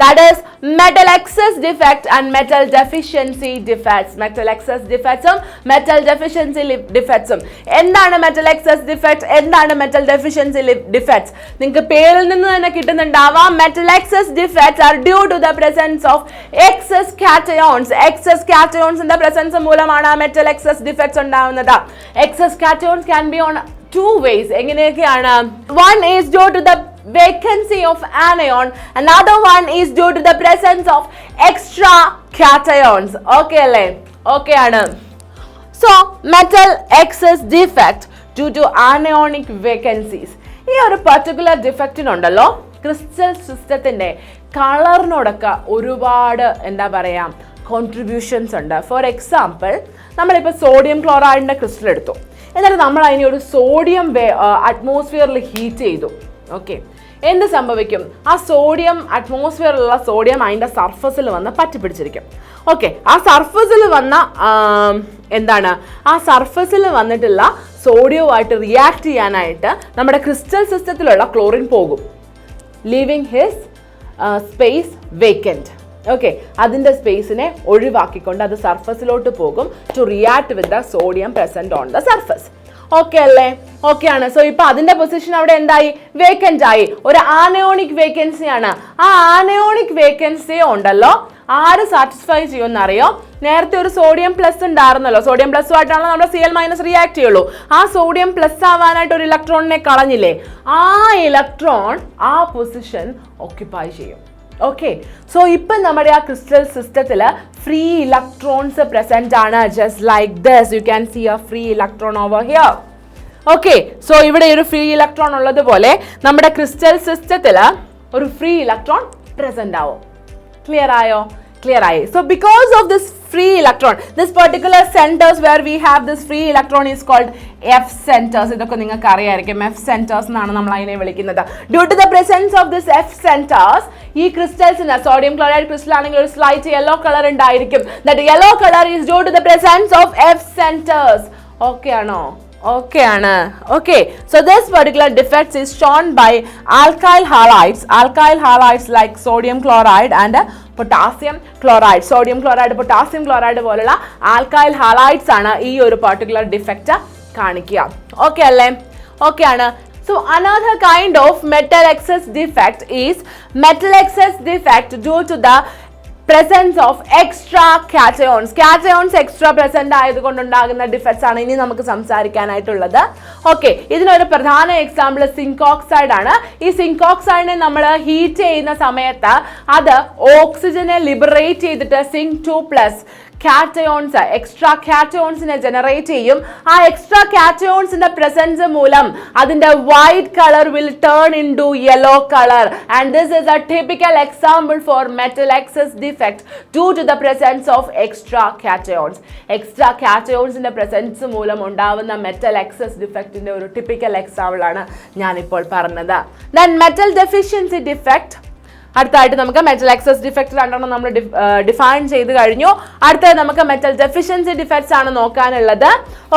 that is metal excess defect and metal deficiency defects. metal excess defects ഉം metal deficiency defects ഉം. എന്താണ് metal excess defect, എന്താണ് metal deficiency defects? നിങ്ങൾക്ക് പേരിൽ നിന്ന് തന്നെ കിട്ടുന്നുണ്ടാവാം. metal excess defects are due to the presence of excess cations. excess cations in the presence മൂലമാണ് metal excess defects ഉണ്ടാവുന്നത്. excess cations can be on 2 ways. എങ്ങനെയൊക്കെയാണ്? One is due to the vacancy of anion, another one is due to the presence of extra cations. Okay അല്ലേ? Okay ആണ്. So metal excess defect due to anionic vacancies. ഈ ഒരു particular ഡിഫക്റ്റിനുണ്ടല്ലോ, crystal സിസ്റ്റത്തിൻ്റെ കളറിനോടൊക്കെ ഒരുപാട് എന്താ പറയുക contributions ഉണ്ട്. For example, നമ്മളിപ്പോൾ സോഡിയം ക്ലോറൈഡിൻ്റെ ക്രിസ്റ്റൽ എടുത്തു, എന്നിട്ട് നമ്മൾ അതിനെ ഒരു സോഡിയം അറ്റ്മോസ്ഫിയറിൽ ഹീറ്റ് ചെയ്തു. ഓക്കെ, എന്ത് സംഭവിക്കും? ആ സോഡിയം അറ്റ്മോസ്ഫിയറിലുള്ള സോഡിയം അതിൻ്റെ സർഫസിൽ വന്ന് പറ്റിപ്പിടിച്ചിരിക്കും. ഓക്കെ, ആ സർഫസിൽ വന്ന എന്താണ്, ആ സർഫസിൽ വന്നിട്ടുള്ള സോഡിയവുമായിട്ട് റിയാക്ട് ചെയ്യാനായിട്ട് നമ്മുടെ ക്രിസ്റ്റൽ സിസ്റ്റത്തിലുള്ള ക്ലോറിൻ പോകും, leaving his space vacant. Okay, അതിൻ്റെ സ്പേസിനെ ഒഴിവാക്കിക്കൊണ്ട് അത് സർഫസിലോട്ട് പോകും to react with the sodium present on the surface. Okay അല്ലേ? ഓക്കെ ആണ്. സോ ഇപ്പൊ അതിന്റെ പൊസിഷൻ അവിടെ എന്തായി? വേക്കന്റ് ആയി. ഒരു ആനയോണിക് വേക്കൻസി ആണ്. ആ ആനയോണിക് വേക്കൻസി ഉണ്ടല്ലോ, ആര് സാറ്റിസ്ഫൈ ചെയ്യുമെന്ന് അറിയോ? നേരത്തെ ഒരു സോഡിയം പ്ലസ് ഉണ്ടായിരുന്നല്ലോ, സോഡിയം പ്ലസുമായിട്ടാണല്ലോ നമ്മുടെ Cl- റിയാക്ട് ചെയ്യുള്ളൂ. ആ സോഡിയം പ്ലസ് ആവാനായിട്ട് ഒരു ഇലക്ട്രോണിനെ കളഞ്ഞില്ലേ, ആ ഇലക്ട്രോൺ ആ പൊസിഷൻ ഓക്യുപ്പൈ ചെയ്യും. ഓക്കെ, സോ ഇപ്പം നമ്മുടെ ആ ക്രിസ്റ്റൽ സിസ്റ്റത്തിൽ ഫ്രീ ഇലക്ട്രോൺസ് പ്രസന്റ് ആണ്. Just like this, you can see a free electron over here. Okay, so ഇവിടെ ഒരു ഫ്രീ ഇലക്ട്രോൺ ഉള്ളതുപോലെ നമ്മുടെ ക്രിസ്റ്റൽ സിസ്റ്റത്തിൽ ഒരു ഫ്രീ ഇലക്ട്രോൺ പ്രസന്റ് ആവും. ക്ലിയർ ആയോ? ക്ലിയർ ആയി. So because of this free electron, this particular centers where we have this free electron is called F centers. ഇതൊക്കെ നിങ്ങൾക്ക് അറിയായിരിക്കും, F centers എന്നാണ് നമ്മൾ അതിനെ വിളിക്കുന്നത്. Due to the presence of this F centers, ഈ ക്രിസ്റ്റൽസിന് സോഡിയം ക്ലോറൈഡ് ക്രിസ്റ്റൽ ആണെങ്കിൽ ഒരു സ്ലൈറ്റ് യെല്ലോ കളർ ഉണ്ടായിരിക്കും. That yellow color is due to the presence of F centers. Okay ആണോ? Okay ആണ്. Okay, so this particular defect is shown by alkyl halides like sodium chloride and potassium chloride. Sodium chloride, potassium chloride പോലുള്ള alkyl halides ആണ് ഈ ഒരു particular defect കാണിക്കുക. Okay അല്ലേ? Okay ആണ്. So another kind of metal excess defect is metal excess defect due to the presence of extra cations. Cations extra present ആയതുകൊണ്ടുണ്ടാകുന്ന defects ആണ് ഇനി നമുക്ക് സംസാരിക്കാനായിട്ടുള്ളത്. ഓക്കെ, ഇതിനൊരു പ്രധാന എക്സാമ്പിൾ സിങ്ക് ഓക്സൈഡ് ആണ്. ഈ സിങ്ക് ഓക്സൈഡിനെ നമ്മൾ ഹീറ്റ് ചെയ്യുന്ന സമയത്ത് അത് ഓക്സിജനെ ലിബറേറ്റ് ചെയ്തിട്ട് സിങ്ക് 2+ കാറ്റയോൺസ്, എക്സ്ട്രാ കാറ്റയോൺസിനെ ജനറേറ്റ് ചെയ്യും. ആ എക്സ്ട്രാ കാറ്റയോൺസിന്റെ പ്രസൻസ് മൂലം അതിന്റെ white colour will turn into yellow colour. And this is a typical example for metal excess defect due to the presence of extra cations. Extra കാറ്റയോൺസിന്റെ presence മൂലം ഉണ്ടാവുന്ന metal excess ഡിഫെക്റ്റിന്റെ ഒരു typical example ആണ് ഞാനിപ്പോൾ പറഞ്ഞത്. Then metal deficiency defect. അടുത്തായിട്ട് നമുക്ക് metal excess defect രണ്ടെണ്ണം നമ്മൾ ഡിഫൈൻ ചെയ്ത് കഴിഞ്ഞു. അടുത്തത് നമുക്ക് മെറ്റൽ ഡെഫിഷ്യൻസി ഡിഫെക്ട്സ് ആണ് നോക്കാനുള്ളത്.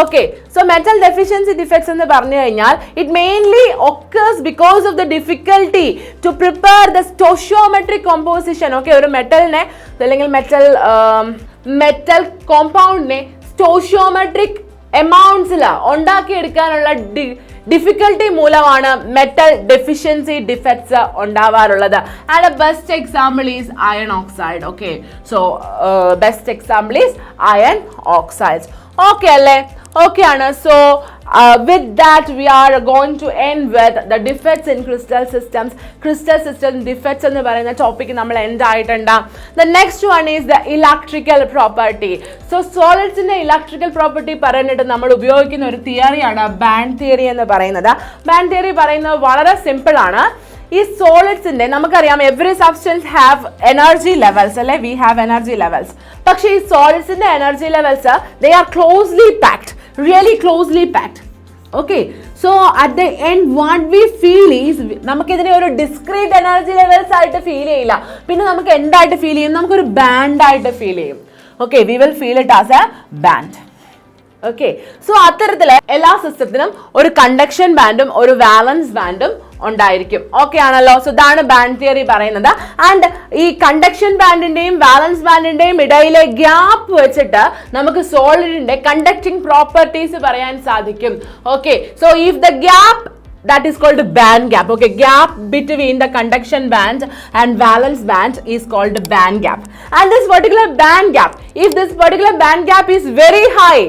Okay, so metal deficiency defects എന്ന് പറഞ്ഞു കഴിഞ്ഞാൽ it mainly occurs because of the difficulty to prepare the stoichiometric composition. Okay, ഒരു മെറ്റലിനെ അല്ലെങ്കിൽ മെറ്റൽ കോമ്പൗണ്ടിനെ സ്റ്റോഷിയോമെട്രിക് എമൗണ്ട്സിൽ ഉണ്ടാക്കിയെടുക്കാനുള്ള ഡിഫിക്കൽട്ടി മൂലമാണ് മെറ്റൽ ഡെഫിഷ്യൻസി ഡിഫെക്ട്സ് ഉണ്ടാവാറുള്ളത്. And best example is iron oxide. Okay, so best example is iron oxides. Okay അല്ലേ? Okay ആണ്. So with that we are going to end with the defects in crystal systems. Crystal system defects എന്ന് പറയുന്ന topic നമ്മൾ end ആയിട്ടുണ്ട്. The next one is the electrical property. So solids ന്റെ electrical property പറഞ്ഞിട്ട് നമ്മൾ ഉപയോഗിക്കുന്ന ഒരു തിയറിയാണ് ബാൻഡ് തിയറി എന്ന് പറയുന്നത്. ബാൻഡ് തിയറി പറയുന്നത് വളരെ സിമ്പിൾ ആണ്. ഈ സോളിഡ്സിന്റെ നമുക്കറിയാം every substance have energy levels അല്ലെ, വി ഹാവ് എനർജി ലെവൽസ്. പക്ഷേ ഈ സോളിഡ്സിന്റെ energy levels they are closely packed, really closely packed. Okay, so at the end what we feel is നമുക്കിതിനെ ഒരു ഡിസ്ക്രീറ്റ് എനർജി ലെവൽസ് ആയിട്ട് ഫീൽ ചെയ്യില്ല, പിന്നെ നമുക്ക് എന്തായിട്ട് ഫീൽ ചെയ്യും? നമുക്കൊരു ബാൻഡ് ആയിട്ട് ഫീൽ ചെയ്യും. Okay, we will feel it as A band. Okay, so അത്തരത്തില് എല്ലാ സിസ്റ്റത്തിനും ഒരു കണ്ടക്ഷൻ ബാൻഡും ഒരു വാലൻസ് ബാൻഡും ഉണ്ടായിരിക്കും. ഓക്കെ ആണല്ലോ? സോ ഇതാണ് ബാൻഡ് തിയറി പറയുന്നത്. ആൻഡ് ഈ കണ്ടക്ഷൻ ബാൻഡിന്റെയും വാലൻസ് ബാൻഡിന്റെയും ഇടയിലെ ഗ്യാപ്പ് വെച്ചിട്ട് നമുക്ക് സോളിഡിന്റെ കണ്ടക്ടിങ് പ്രോപ്പർട്ടീസ് പറയാൻ സാധിക്കും. Okay, so if the gap that is called band gap. Okay, gap between the conduction band and valence band is called band gap. And this particular band gap, if this particular band gap is very high,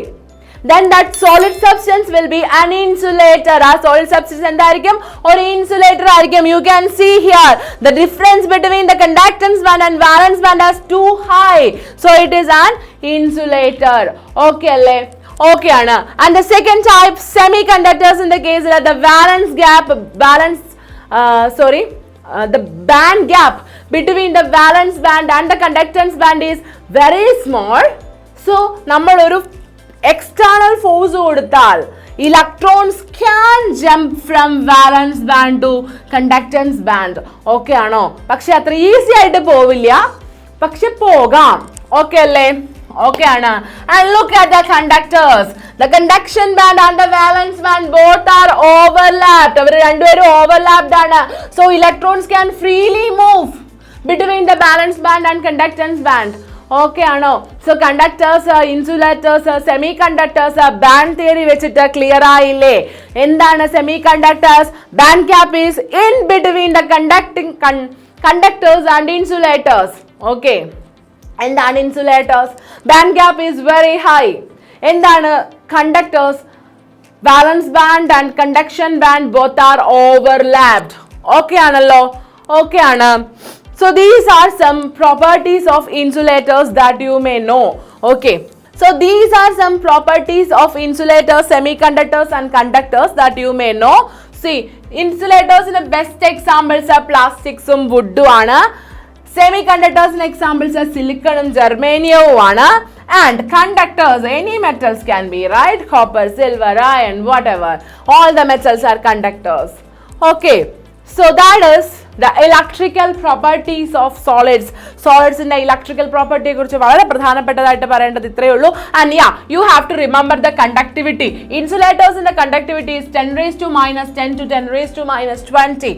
then that solid substance will be an insulator. A solid substance എന്തായിരിക്കും? ഒരു insulator ആയിരിക്കും. You can see here the difference between the conductance band and valence band is too high, so it is an insulator. Okay അല്ലേ? Okay ആണ്. And the second type, semiconductors, in the case of the valence gap, the band gap between the valence band and the conductance band is very small. So നമ്മൾ ഒരു external force കൊടുത്താൽ electrons can jump from valence band to conductance band. Okay ആണോ? പക്ഷെ അത്ര easy ആയിട്ട് പോവില്ല, പക്ഷെ പോകാം. ഓക്കെ അല്ലേ? Okay, Anna. And look at the conductors. The conduction band and the valence band both are overlapped. Avaru renduperu overlapped aanu. So electrons can freely move between the valence band and conductance band. Okay, Anna. So conductors, insulators, semiconductors, band theory vechittu clear aayille. Endana semiconductors? Band gap is in between the conductors and insulators. Okay. And insulators, band gap is very high. And conductors, valence band and conduction band both are overlapped. Okay, Analo? Okay, Anna. So these are some properties of insulators that you may know. Okay. So these are some properties of insulators, semiconductors and conductors that you may know. See, insulators in the best examples are plastics and wood. Semiconductors in examples are silicon and germanium, and conductors, any metals can be, right? Copper, silver, iron, whatever. All the metals are conductors. Okay, so that is the electrical properties of solids. Solids in the electrical property കുറിച്ച് വളരെ പ്രധാനപ്പെട്ടതായിട്ട് പറയേണ്ടത് ഇത്രയേ ഉള്ളൂ. And yeah, you have to remember the conductivity. Insulators in the conductivity is 10 raised to minus 10 to 10 raised to minus 20.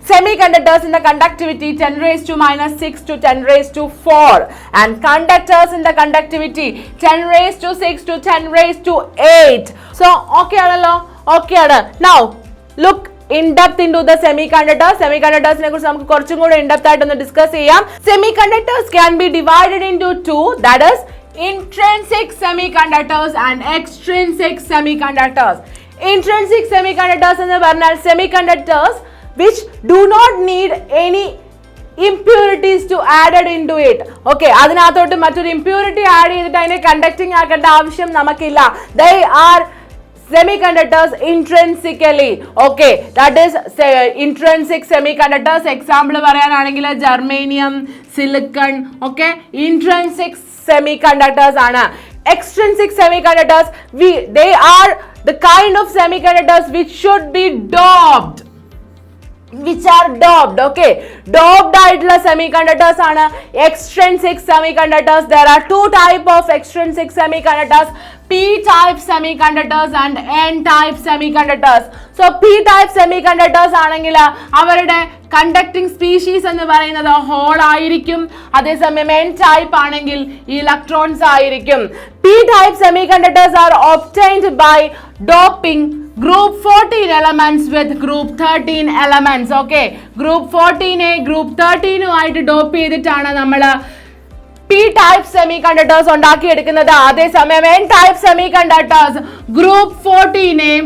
Semiconductors in the conductivity 10 raised to minus 6 to 10 raised to 4, and conductors in the conductivity 10 raised to 6 to 10 raised to 8. So okay adallo, okay ada. Now look in depth into the semiconductors. Semiconductors ne kurichu namukku korchum kude in depth aayittu discuss cheyam. Semiconductors can be divided into two, that is intrinsic semiconductors and extrinsic semiconductors. Intrinsic semiconductors ennu parnal semiconductors which do not need any impurities to added into it. Okay, adinathotte mattoru impurity add cheyidittu adine conducting aakanda avashyam namakilla. They are semiconductors intrinsically. Okay, that is intrinsic semiconductors. Example parayananengil germanium, silicon. Okay, intrinsic semiconductors aana. Extrinsic semiconductors, they are the kind of semiconductors which should be doped. Which are doped. Okay, doped ആയിട്ടുള്ള semiconductors ആണ് extrinsic semiconductors. There are two type of extrinsic semiconductors, p-type semiconductors and n-type semiconductors. So p-type semiconductors ആണെങ്കിൽ അവരുടെ conducting species എന്ന് പറയുന്നത് whole ആയിരിക്കും, അതേസമയം n-type ആണെങ്കിൽ electrons ആയിരിക്കും. p-type semiconductors are obtained by doping group 14 elements with group 13 elements. Okay, group 14 group 13 ആയിട്ട് dope ചെയ്തിട്ടാണ് നമ്മൾ p-type semiconductors ഉണ്ടാക്കി എടുക്കുന്നത്. അതേസമയം n-type semiconductors ഗ്രൂപ്പ് 14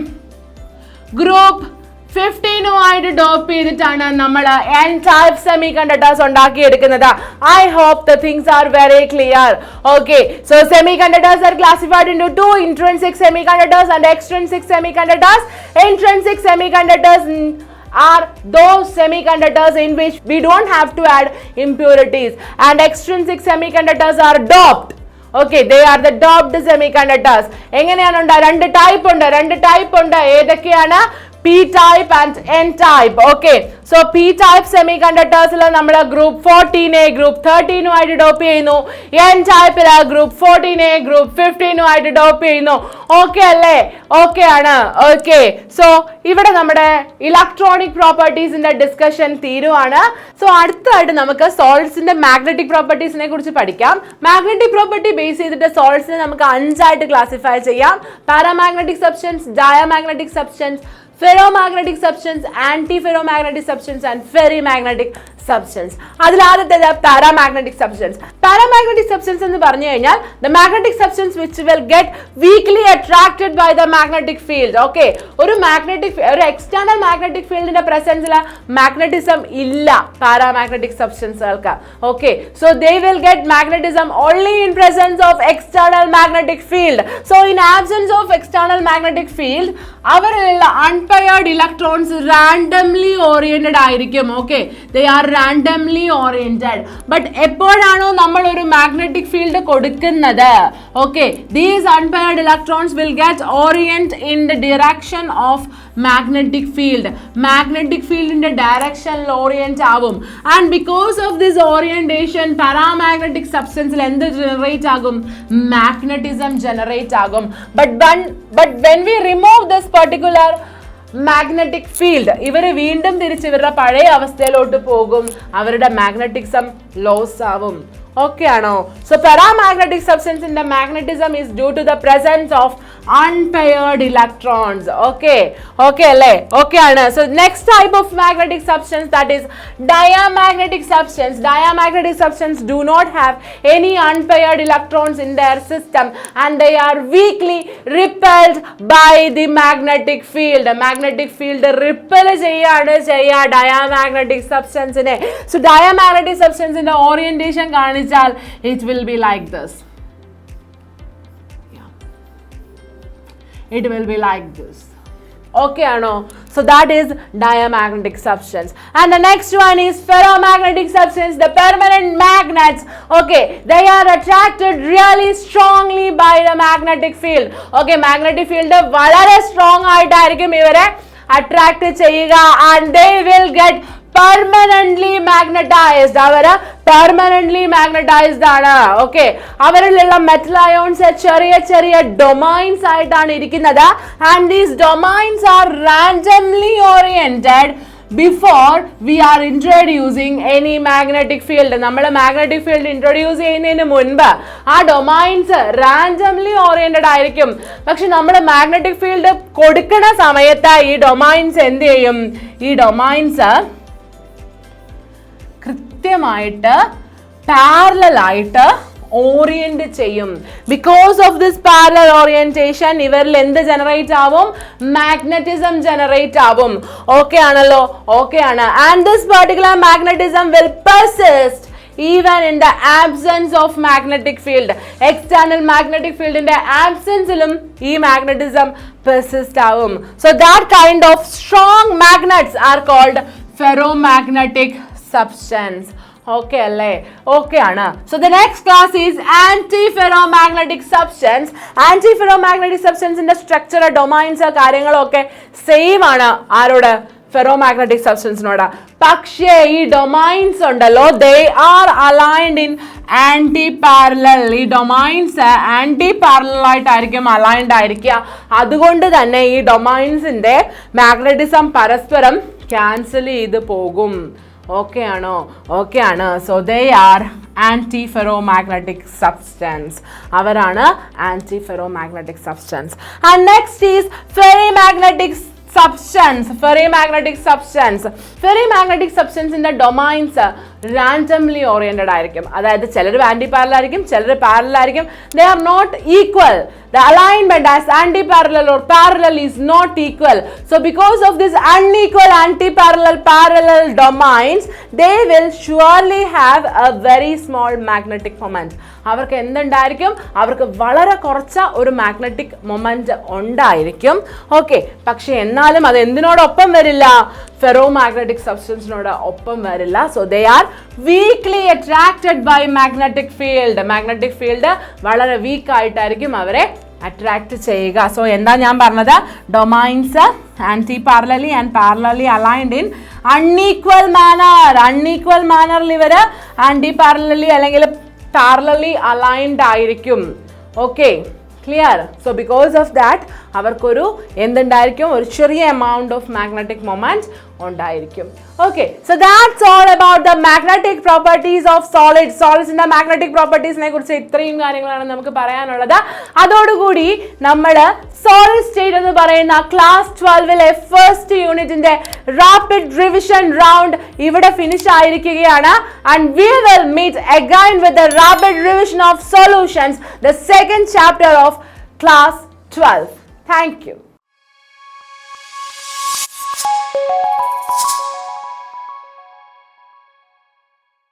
ഗ്രൂപ്പ് 15 ആയിട്ട് ഡോപ്പ് ചെയ്തിട്ടാണ് നമ്മൾ n-type semiconductors ഉണ്ടാക്കി എടുക്കുന്നത്. I hope the things are very clear. Okay, so semiconductors are classified into two, intrinsic semiconductors and extrinsic semiconductors. Intrinsic semiconductors are those semiconductors in which we don't have to add impurities, and extrinsic semiconductors are doped. Okay, they are the doped semiconductors. എങ്ങനെയാണ് ഉണ്ട്? രണ്ട് type ഉണ്ട്. ഏതൊക്കെയാണ്? p-type and n-type. Okay, so p-type semiconductors നമ്മൾ group 14 group 13 ആയിട്ട് dope ചെയ്യുന്നു. n-type group 14 group 15 ആയിട്ട് dope ചെയ്യുന്നു. ഓക്കെ അല്ലേ? ഓക്കെ ആണ്. ഓക്കെ, സോ ഇവിടെ നമ്മുടെ ഇലക്ട്രോണിക് പ്രോപ്പർട്ടീസിന്റെ ഡിസ്കഷൻ തീരുവാണ്. സോ അടുത്തായിട്ട് നമുക്ക് സോളിഡ്സിന്റെ മാഗ്നറ്റിക് പ്രോപ്പർട്ടീസിനെ കുറിച്ച് പഠിക്കാം. മാഗ്നറ്റിക് പ്രോപ്പർട്ടി ബേസ് ചെയ്തിട്ട് സോളിഡ്സിനെ നമുക്ക് 5 ആയിട്ട് ക്ലാസിഫൈ ചെയ്യാം. Paramagnetic substance, diamagnetic substance, ferromagnetic substance, antiferromagnetic substance and ferrimagnetic substance. അതിലാദ്യത്തേത് paramagnetic substance. Paramagnetic substance എന്ന് പറഞ്ഞു കഴിഞ്ഞാൽ the magnetic substance which will get weakly attracted by the magnetic field. Okay, ഒരു external magnetic field ന്റെ presence ൽ magnetism ഇല്ല paramagnetic substanceകൾക്ക്. Okay, so they will get magnetism only in presence of external magnetic field. So in absence of external magnetic field, അവരിലുള്ള unpaired electrons randomly oriented ആയിരിക്കും. Okay, they are randomly oriented. But എപ്പോഴാണോ നമ്മൾ ഒരു magnetic field കൊടുക്കുന്നത്, okay, these unpaired electrons will get orient in the direction of magnetic field. Magnetic field in the direction orient ആവും. And because of this orientation, paramagnetic substance എന്ത് generate ആകും? Magnetism generate ആകും. But when we remove this particular magnetic field, ഇവര് വീണ്ടും തിരിച്ച് ഇവരുടെ പഴയ അവസ്ഥയിലോട്ട് പോകും. അവരുടെ magnetism loss ആവും. Okay ആണോ? So paramagnetic substance in the magnetism is due to the presence of unpaired electrons. Okay അല്ലേ? Okay ആണ്. So next type of magnetic substance, that is diamagnetic substance. Diamagnetic substance do not have any unpaired electrons in their system and they are weakly repelled by the magnetic field. Magnetic field repel ചെയ്യാണ് diamagnetic substance നെ. So diamagnetic substance ന്റെ orientation കാണിച്ചാൽ it will be like this. It will be like this. Okay ano? So that is diamagnetic substance. And the next one is ferromagnetic substance, the permanent magnets. Okay, they are attracted really strongly by the magnetic field. Okay, magnetic field വളരെ strong ആയിട്ടായിരിക്കും ഇവരെ attract ചെയ്യുക and they will get permanently magnetized. അവര് permanently magnetized ആണ്. Okay, അവരിലുള്ള metal ions ചെറിയ domains ആയിട്ടാണ് ഇരിക്കുന്നത് and these domains are randomly oriented before we are introducing any magnetic field. നമ്മൾ magnetic field introduce ചെയ്യുന്നതിന് മുൻപ് ആ domains randomly oriented ആയിരിക്കും. പക്ഷെ നമ്മൾ magnetic field കൊടുക്കുന്ന സമയത്ത് ഈ domains എന്ത് ചെയ്യും? ഈ domains കൃത്യമായിട്ട് പാരലൽ ആയിട്ട് ഓറിയന്റ് ചെയ്യും. Because of this parallel orientation ഇവരിൽ എന്ത് ജനറേറ്റ് ആവും? മാഗ്നറ്റിസം ജനറേറ്റ് ആവും. ഓക്കെ ആണല്ലോ? ഓക്കെ ആണ്. And this particular magnetism will persist even in the absence of magnetic field. External magnetic field in the absence ilum ee magnetism persist avum. So that kind of strong magnets are called ferromagnetic substance. Okay alle? Okay ana? So the next class is antiferromagnetic substance. Antiferromagnetic substance in the structure domains കാര്യങ്ങളൊക്കെ same ആണ്. ആരോട്? ferromagnetic substance നോടാ. പക്ഷേ ഈ domains ഉണ്ടല്ലോ, they are aligned in anti-parallel. ഈ domains anti-parallel ആയിട്ടായിരിക്കും aligned ആയിരിക്കുക. അതുകൊണ്ട് തന്നെ ഈ ഡൊമൈൻസിന്റെ മാഗ്നറ്റിസം പരസ്പരം ക്യാൻസൽ ചെയ്ത് പോകും. ഓക്കെ ആണോ? ഓക്കെ ആണ്. So they R anti-ferromagnetic substance. അവരാണ് anti-ferromagnetic substance. And next is ferrimagnetic substance. Ferrimagnetic substance. Ferrimagnetic substance in the domains randomly oriented ആയിരിക്കും. അതായത് ചിലർ ആന്റി പാരലൽ ആയിരിക്കും, ചിലർ പാരലൽ ആയിരിക്കും. They are not equal. The alignment as anti-parallel or parallel is not equal. So because of this unequal anti-parallel parallel domains, they will surely have a very small magnetic moment. അവർക്ക് എന്തുണ്ടായിരിക്കും? അവർക്ക് വളരെ കുറച്ച ഒരു magnetic moment ഉണ്ടായിരിക്കും. Okay, പക്ഷെ എന്നാലും അത് എന്തിനോടൊപ്പം വരില്ല? ഫെറോമാഗ്നറ്റിക് സബ്സ്റ്റൻസിനോട് ഒപ്പം വരില്ല. So they are weakly attracted by magnetic field. Magnetic field വളരെ വീക്ക് ആയിട്ടായിരിക്കും അവരെ അട്രാക്ട് ചെയ്യുക. സോ എന്താ ഞാൻ പറഞ്ഞത്? Domains anti parallelly and parallelly aligned in unequal manner. Unequal മാനറിൽ ഇവർ ആന്റി പാരലലി അല്ലെങ്കിൽ പാരലലി അലൈൻഡ് ആയിരിക്കും. Okay, clear? So because of that അവർക്കൊരു എന്തുണ്ടായിരിക്കും? ഒരു ചെറിയ എമൗണ്ട് ഓഫ് മാഗ്നറ്റിക് മൊമെന്റ് ഉണ്ടായിരിക്കും. Okay, so that's all about the magnetic properties of solids. സോളിഡ്സിന്റെ മാഗ്നറ്റിക് പ്രോപ്പർട്ടീസിനെ കുറിച്ച് ഇത്രയും കാര്യങ്ങളാണ് നമുക്ക് പറയാനുള്ളത്. അതോടുകൂടി നമ്മൾ സോളിഡ് സ്റ്റേറ്റ് എന്ന് പറയുന്ന ക്ലാസ് 12ലെ ഫസ്റ്റ് യൂണിറ്റിന്റെ റാപ്പിഡ് റിവിഷൻ റൗണ്ട് ഇവിടെ ഫിനിഷ് ആയിരിക്കുകയാണ്. And we will meet again with the rapid revision of solutions, the second chapter of class 12. Thank you.